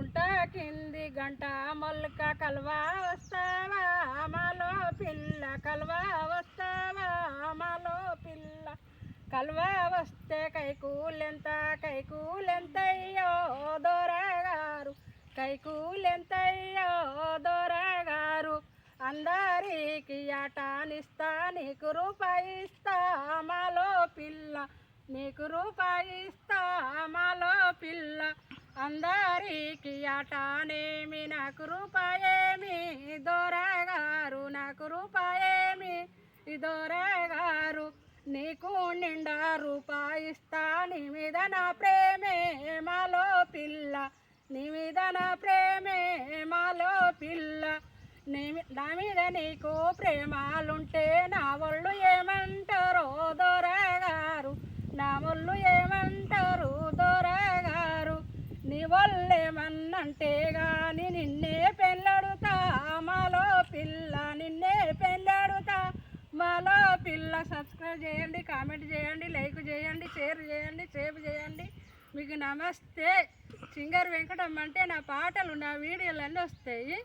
కుంట కింది గంట మొలక కల్వా వస్తావా మాలో పిల్ల కల్వా వస్తావా మాలో పిల్ల కల్వా వస్తే కైకూలెంతయ్యో దొరగారు కైకూలెంతయ్యో దొరగారు అందరికి ఆటానిస్తా నీకు రూపాయి ఇస్తా మాలో పిల్ల నీకు రూపాయి ఇస్తా మాలో పిల్ల అందరికి ఆటానేమి నాకు రూపాయేమి దొరగారు నాకు రూపాయేమి దొరగారు నీకు నిండా రూపాయిస్తా నీ మీద నా ప్రేమే మాలో పిల్ల నీ మీద నా ప్రేమే మాలో పిల్ల నా మీద నీకు ప్రేమాలుంటే నా ఒళ్ళు ఏమంటారో దొరగారు నా ఒళ్ళు ఏమంటారు దొరగారు నీ ఒళ్ళేమన్నంటే గాని నిన్నే పెళ్ళడుతా మాలో పిల్ల నిన్నే పెళ్ళడుతా మాలో పిల్ల. సబ్స్క్రైబ్ చేయండి, కామెంట్ చేయండి, లైక్ చేయండి, షేర్ చేయండి, సేవ్ చేయండి. మీకు నమస్తే. సింగర్ వెంకటమ్మ అంటే నా పాటలు నా వీడియోలు అన్నీ వస్తాయి.